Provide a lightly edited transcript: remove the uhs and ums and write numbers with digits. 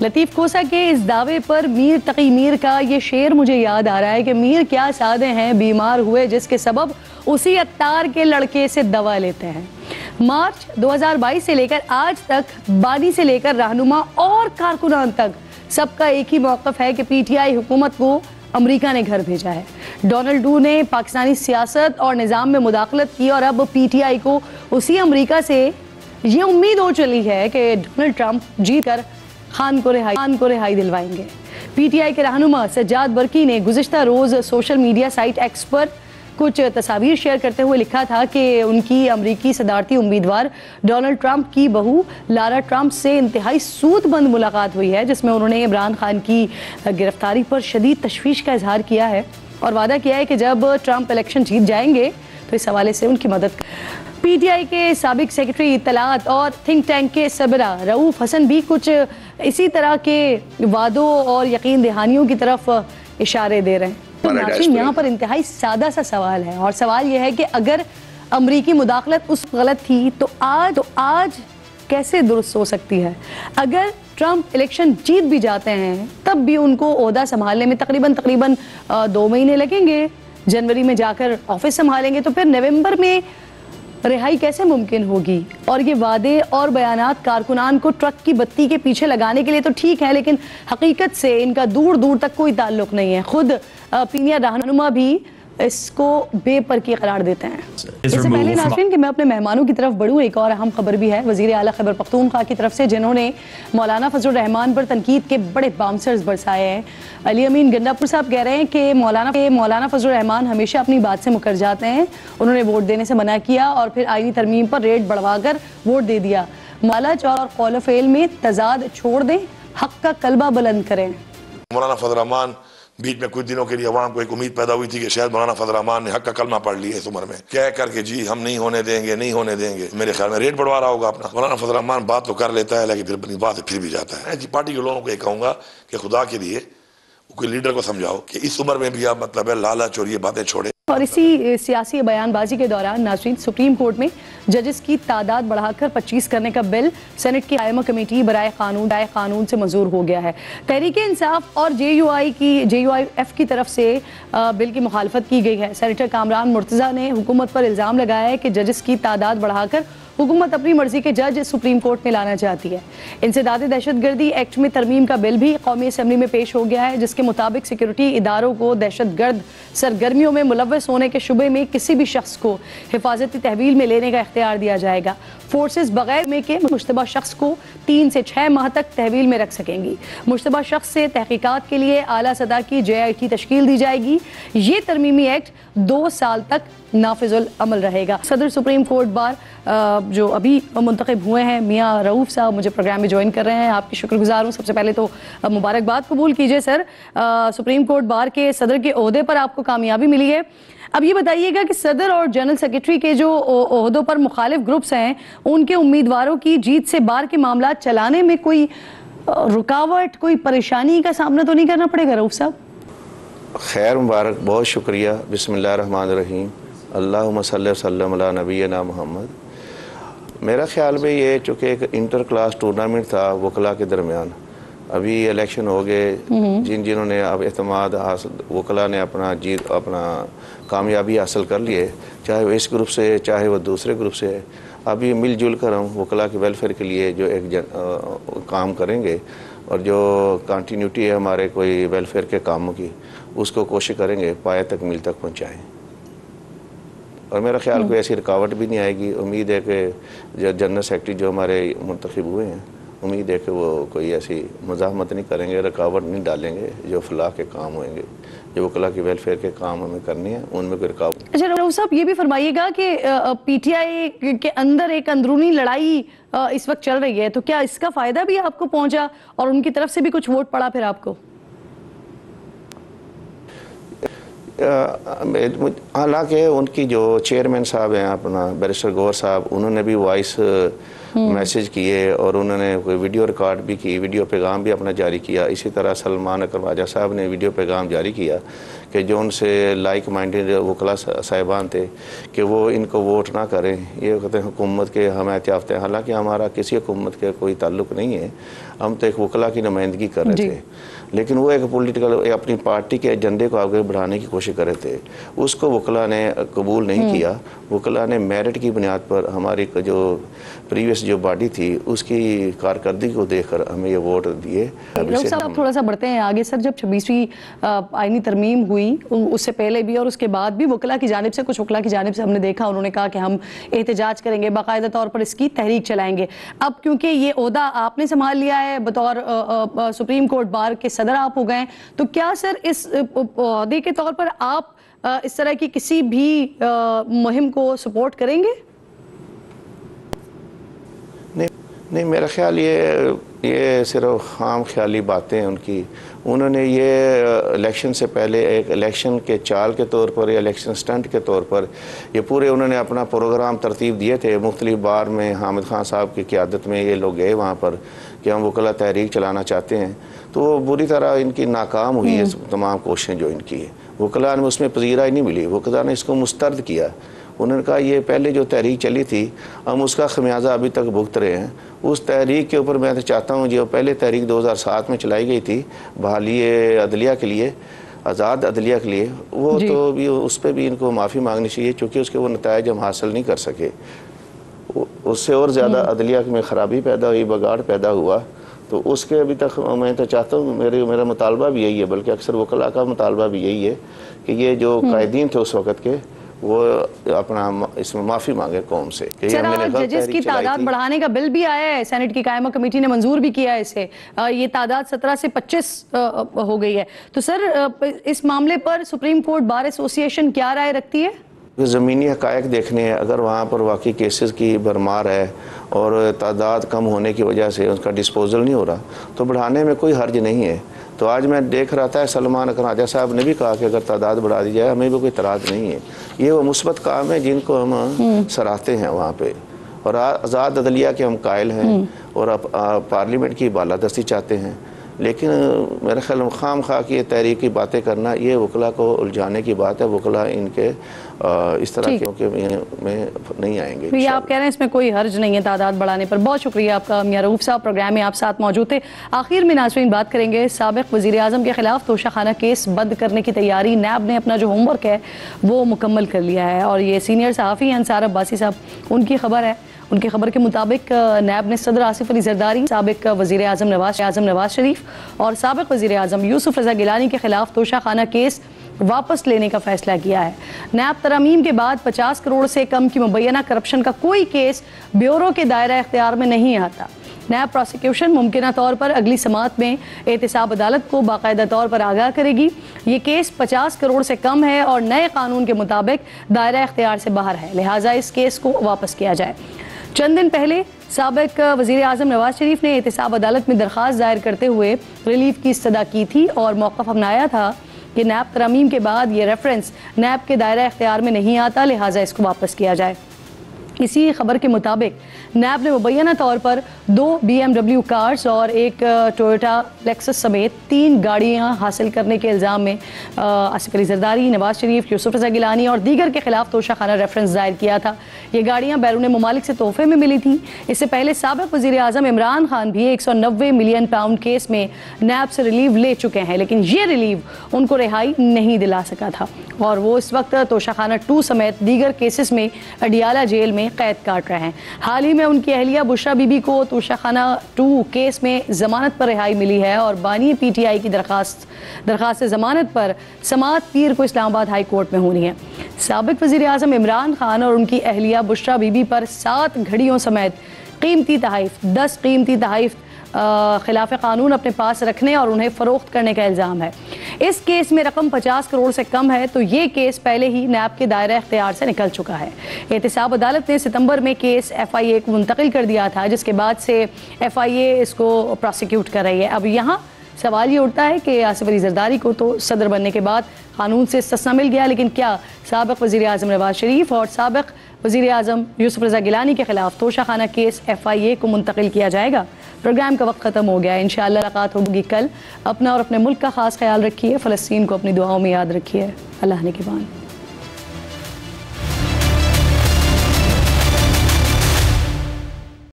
लतीफ़ खोसा के इस दावे पर मीर तकी मीर का ये शेर मुझे याद आ रहा है कि मीर क्या सादे हैं बीमार हुए जिसके सबब उसी अत्तार के लड़के से दवा लेते हैं। मार्च 2022 से लेकर आज तक बानी से लेकर रहनुमा और कारकुनान तक सबका एक ही मौक़िफ़ है कि पीटीआई हुकूमत को अमेरिका ने घर भेजा है। डोनाल्ड ट्रंप ने पाकिस्तानी सियासत और निज़ाम में मुदाखलत की और अब पीटीआई को उसी अमेरिका से ये उम्मीद हो चली है कि डोनाल्ड ट्रंप जीत कर खान को रिहाई दिलवाएंगे। पीटीआई के रहनुमा सज्जाद बरकी ने गुज़िश्ता रोज़ सोशल मीडिया साइट एक्स पर कुछ तस्वीर शेयर करते हुए लिखा था कि उनकी अमरीकी सदारती उम्मीदवार डोनाल्ड ट्रंप की बहू लारा ट्रंप से इंतहाई सूदबंद मुलाकात हुई है, जिसमें उन्होंने इमरान खान की गिरफ्तारी पर शदीद तशवीश का इजहार किया है और वादा किया है कि जब ट्रंप इलेक्शन जीत जाएंगे तो इस हवाले से उनकी मदद। पीटीआई के साबिक सेक्रेटरी इत्तलात और थिंक टैंक के सबरा रऊफ हसन भी कुछ इसी तरह के वादों और यकीन दहानियों की तरफ इशारे दे रहे हैं। तो नाज़रीन, यहाँ पर इंतहाई सादा सा सवाल है और सवाल यह है कि अगर अमरीकी मुदाखलत उस गलत थी तो आज कैसे दुरुस्त हो सकती है। अगर ट्रंप इलेक्शन जीत भी जाते हैं तब भी उनको ओहदा संभालने में तकरीबन 2 महीने लगेंगे। जनवरी में जाकर ऑफिस संभालेंगे तो फिर नवंबर में रिहाई कैसे मुमकिन होगी। और ये वादे और बयानात कारकुनान को ट्रक की बत्ती के पीछे लगाने के लिए तो ठीक है, लेकिन हकीकत से इनका दूर दूर तक कोई ताल्लुक नहीं है। खुद पीनिया रहनुमा भी इसको बेपरकी करार देते हैं। इससे पहले नाज़रीन कि मैं अपने मेहमानों की तरफ बढ़ूँ, एक और अहम खबर भी है वज़ीर आला खैबर पख्तूनख्वा की तरफ से, जिन्होंने मौलाना फजलुर रहमान पर तनकीद के बड़े बाउंसर्स बरसाए हैं। अली अमीन गंडापुर साहब कह रहे हैं कि मौलाना फजलुर रहमान हमेशा अपनी बात से मुकर जाते हैं। उन्होंने वोट देने से मना किया और फिर आईनी तरमीम पर रेट बढ़वाकर वोट दे दिया। मालाच और कौल फेल में तजाद छोड़ दें, हक का कलबा बुलंद करें। मौलाना फजलुर रहमान बीच में कुछ दिनों के लिए अवाम को एक उम्मीद पैदा हुई थी कि शायद मौलाना फजलुर रहमान ने हक का कलमा पढ़ लिया इस उम्र में, कह करके जी हम नहीं होने देंगे। मेरे ख्याल में रेट बढ़वा रहा होगा अपना। मौलाना फजलुर रहमान बात तो कर लेता है लेकिन फिर अपनी बात फिर भी जाता है। जी पार्टी के लोगों को ये कहूँगा कि खुदा के लिए कोई लीडर को समझाओ कि इस उम्र में भी आप मतलब है लालच और ये बातें छोड़े। और इसी सियासी बयानबाजी के दौरान नाज़रीन सुप्रीम कोर्ट में जजेस की तादाद बढ़ाकर 25 करने का बिल सेनेट की कायमा कमेटी बराए कानून से मंजूर हो गया है। तहरीक इंसाफ और JUIF की तरफ से बिल की मुखालफत की गई है। सेनेटर कामरान मुर्तज़ा ने हुकूमत पर इल्ज़ाम लगाया है कि जजेस की तादाद बढ़ाकर हुकूमत अपनी मर्जी के जज सुप्रीम कोर्ट में लाना चाहती है। इंसदाद दहशतगर्दी एक्ट में तरमीम का बिल भी कौमी असम्बली में पेश हो गया है, जिसके मुताबिक सिक्योरिटी इदारों को दहशतगर्द सरगर्मियों में मुलव्वस होने के शुबे में किसी भी शख्स को हिफाजती तहवील में लेने का इख्तियार दिया जाएगा। फोर्सेस बगैर में के मुश्तबा शख्स को 3 से 6 माह तक तहवील में रख सकेंगी। मुश्तबा शख्स से तहकीकात के लिए आला सतह की JIT तश्कील दी जाएगी। ये तरमीमी एक्ट 2 साल तक नाफिजुल अमल रहेगा। सदर सुप्रीम कोर्ट बार जो अभी मुंतखब हुए हैं मियाँ रऊफ साहब मुझे प्रोग्राम में ज्वाइन कर रहे हैं, आपकी शुक्रगुजार हूँ। सबसे पहले तो मुबारकबाद कबूल कीजिए सर। सुप्रीम कोर्ट बार के सदर के ओहदे पर आपको कामयाबी मिली है। अब ये बताइएगा कि सदर और जनरल सेक्रेटरी के जो ओहदों पर मुखालिफ ग्रुप्स हैं उनके उम्मीदवारों की जीत से बार के मामला चलाने में कोई रुकावट, कोई परेशानी का सामना तो नहीं करना पड़ेगा रऊफ साहब? खैर मुबारक, बहुत शुक्रिया। बिस्मिल्लाहिर्रहमानिर्रहीम, अल्लाहुम्मा सल्ली व सल्लिम अला नबीना मुहम्मद। मेरा ख्याल में ये चूँकि एक इंटर क्लास टूर्नामेंट था वकला के दरमियान, अभी इलेक्शन हो गए, जिन्होंने अब एतमाद हासिल वकला ने अपना कामयाबी हासिल कर लिए, चाहे वो इस ग्रुप से चाहे वो दूसरे ग्रुप से, अभी मिलजुल कर हम वकला के वेलफेयर के लिए जो एक काम करेंगे और जो कंटिन्यूटी है हमारे कोई वेलफेयर के कामों की, उसको कोशिश करेंगे पाए तक मील तक पहुँचाएँ। और मेरा ख्याल कोई ऐसी रुकावट भी नहीं आएगी। उम्मीद है कि जो जनरल सेक्रेटरी जो हमारे मुंतखब हुए हैं, उम्मीद है कि वो कोई ऐसी मज़ाहमत नहीं करेंगे, रुकावट नहीं डालेंगे। जो फलाह के काम होंगे, जो वकला की वेलफेयर के काम हमें करने हैं, उनमें कोई रुकावट। अच्छा रऊफ साहब, ये भी फरमाइएगा कि PTI के अंदर एक अंदरूनी लड़ाई इस वक्त चल रही है, तो क्या इसका फ़ायदा भी आपको पहुंचा और उनकी तरफ से भी कुछ वोट पड़ा फिर आपको? हालांकि उनकी जो चेयरमैन साहब हैं अपना बैरिस्टर गौहर साहब, उन्होंने भी वॉइस मैसेज किए और उन्होंने कोई वीडियो रिकॉर्ड भी की, वीडियो पैगाम भी अपना जारी किया। इसी तरह सलमान अकरम ख्वाजा साहब ने वीडियो पैगाम जारी किया कि जो उनसे लाइक माइंडेड वकला साहिबान थे कि वो इनको वोट ना करें, ये कहते हैं हुकूमत के हमायत याफ्ते हैं। हालांकि हमारा किसी हुकूमत के कोई ताल्लुक़ नहीं है, हम तो एक वकला की नुमाइंदगी कर रहे थे, लेकिन वो एक पॉलिटिकल अपनी पार्टी के एजेंडे को आगे बढ़ाने की कोशिश कर रहे थे। उसको वकला ने कबूल नहीं किया। वकला ने मेरिट की बुनियाद पर हमारी जो प्रीवियस जो बॉडी थी उसकी कारकर्दगी को देखकर हमें ये वोट दिए। डॉक्टर साहब थोड़ा सा बढ़ते हैं आगे सर। जब 26वीं आईनी तरमीम हुई, उससे पहले भी और उसके बाद भी वकला की जानिब से, कुछ वकला की जानिब से हमने देखा, उन्होंने कहा कि हम एहतजाज करेंगे, बाकायदा तौर पर इसकी तहरीक चलाएंगे। अब क्योंकि ये ओहदा आपने संभाल लिया है, बतौर सुप्रीम कोर्ट बार के सदर आप हो गए, तो क्या सर इस ओहदे के तौर पर आप इस तरह की किसी भी मुहिम को सपोर्ट करेंगे? नहीं, मेरा ख्याल ये सिर्फ खाम ख्याली बातें हैं उनकी। उन्होंने ये इलेक्शन से पहले एक इलेक्शन के चाल के तौर पर या इलेक्शन स्टंट के तौर पर ये पूरे उन्होंने अपना प्रोग्राम तरतीब दिए थे। मुख्तलिफ बार में हामिद खान साहब की क़यादत में ये लोग गए वहाँ पर कि हम वकला तहरीक चलाना चाहते हैं, तो बुरी तरह इनकी नाकाम हुई है तमाम कोशिशें जो इनकी है। वकला ने उसमें पजीराई नहीं मिली, वकला ने इसको मुस्तरद किया। उन्होंने कहा ये पहले जो तहरीक चली थी हम उसका खमियाजा अभी तक भुगत रहे हैं। उस तहरीक के ऊपर मैं तो चाहता हूँ जो पहले तहरीक 2007 में चलाई गई थी बहाली अदलिया के लिए, आज़ाद अदलिया के लिए, वो तो भी उस पर भी इनको माफ़ी मांगनी चाहिए, चूँकि उसके वो नताइज हम हासिल नहीं कर सके। उससे और ज़्यादा अदलिया में ख़राबी पैदा हुई, बगाड़ पैदा हुआ। तो उसके अभी तक मैं तो चाहता हूँ, मेरा मुतालबा भी यही है, बल्कि अक्सर वकला का मुतालबा भी यही है कि ये जो कायदीन थे उस वक़्त के वो अपना इसमें माफ़ी मांगे कौम से। जजेस की तादाद बढ़ाने का बिल भी आया है, सेनेट की कायमा कमेटी ने मंजूर भी किया है इसे। ये तादाद 17 से 25 हो गई है। तो सर इस मामले पर सुप्रीम कोर्ट बार एसोसिएशन क्या राय रखती है? ज़मीनी हक़ाइक़ देखने हैं, अगर वहाँ पर वाकई केसेस की भरमार है और तादाद कम होने की वजह से उसका डिस्पोजल नहीं हो रहा तो बढ़ाने में कोई हर्ज नहीं है। तो आज मैं देख रहा था सलमान अकरम ख्वाजा साहब ने भी कहा कि अगर तादाद बढ़ा दी जाए हमें भी कोई इतराज़ नहीं है। ये वो मुस्बत काम है जिनको हम सराहते हैं वहाँ पे। और आज़ाद अदलिया के हम कायल हैं और पार्लियामेंट की बालादस्ती चाहते हैं, लेकिन मेरा ख्याल खाम खा की ये तहरीक की बातें करना ये वकला को उलझाने की बात है। वकला इनके इस तरह के में नहीं आएंगे। तो ये आप कह रहे हैं इसमें कोई हर्ज नहीं है तादाद बढ़ाने पर। बहुत शुक्रिया आपका मियां रऊफ साहब, प्रोग्राम में आप साथ मौजूद थे। आखिर में नाज़रीन बात करेंगे साबिक़ वज़ीर आज़म के खिलाफ तोशाखाना केस बंद करने की तैयारी। नैब ने अपना जो होमवर्क है वो मुकम्मल कर लिया है और ये सीनियर सहाफ़ी हैं अंसार अब्बासी साहब, उनकी खबर है। उनकी खबर के मुताबिक नैब ने सदर आसिफ अली जरदारी, साबिक़ वज़ीर आज़म नवाज शरीफ और साबिक़ वज़ीर आज़म यूसुफ रज़ा गिलानी के खिलाफ तोशाखाना केस वापस लेने का फैसला किया है। नैब तरमीम के बाद 50 करोड़ से कम की मुबैना करप्शन का कोई केस ब्यूरो के दायरा इख्तियार में नहीं आता। नैब प्रोसिक्यूशन मुमकिन तौर पर अगली समात में एहतिसाब अदालत को बाकायदा तौर पर आगाह करेगी। ये केस 50 करोड़ से कम है और नए कानून के मुताबिक दायरा इख्तियार से बाहर है, लिहाजा इस केस को वापस किया जाए। चंद दिन पहले साबिक़ वज़ीर आज़म नवाज शरीफ ने एहतिसाब अदालत में दरख्वास्त दायर करते हुए रिलीफ की इस्तदा की थी और मौक़िफ़ अपनाया था कि नैब तरमीम के बाद ये रेफरेंस नैब के दायरा इख्तियार में नहीं आता, लिहाजा इसको वापस किया जाए। इसी खबर के मुताबिक नैब ने मुबैना तौर पर 2 BMW कार्स और एक टोयोटा लेक्सस समेत 3 गाड़ियां हासिल करने के इल्ज़ाम में आसिफ अली जरदारी, नवाज शरीफ, यूसुफ रज़ा गिलानी और दीगर के खिलाफ तोशाखाना रेफरेंस दायर किया था। ये गाड़ियां बैरून ममालिक से तोहफे में मिली थी। इससे पहले साबिक़ वज़ीर आज़म इमरान खान भी 190 मिलियन पाउंड केस में नैब से रिलीव ले चुके हैं, लेकिन ये रिलीव उनको रिहाई नहीं दिला सका था और वो इस वक्त तोशाखाना 2 समेत दीगर केसेस में अडियाला जेल में कैद काट रहे हैं। हाल ही में उनकी अहलिया बुशरा बीबी को तोशाखाना 2 केस में जमानत पर रिहाई मिली है और बानी PTI की दरखास्त जमानत पर समाअत पीर को इस्लामाबाद हाई कोर्ट में होनी है। साबिक़ वज़ीर आज़म इमरान खान और उनकी अहलिया बुशरा बीबी पर 7 घड़ियों समेत कीमती तहाइफ 10 कीमती तहाइफ खिलाफ कानून अपने पास रखने और उन्हें फ़रोख्त करने का इल्ज़ाम है। इस केस में रकम 50 करोड़ से कम है, तो ये केस पहले ही नैब के दायरा इख्तियार से निकल चुका है। एहतिसाब अदालत ने सितंबर में केस FIA को मुंतकिल कर दिया था, जिसके बाद से FIA इसको प्रोसिक्यूट कर रही है। अब यहाँ सवाल ये उठता है कि आसिफ अली जरदारी को तो सदर बनने के बाद कानून से इस्तिस्ना मिल गया, लेकिन क्या साबिक़ वज़ीर आज़म नवाज शरीफ और साबिक़ वज़ीर आज़म यूसुफ रज़ा गिलानी के खिलाफ तोशाखाना केस FIA को मुंतकिल किया जाएगा। प्रोग्राम का वक्त ख़त्म हो गया है। इंशाअल्लाह मुलाकात होगी कल। अपना और अपने मुल्क का ख़ास ख्याल रखिए। फ़लस्तीन को अपनी दुआओं में याद रखिए। अल्लाह ने के बान।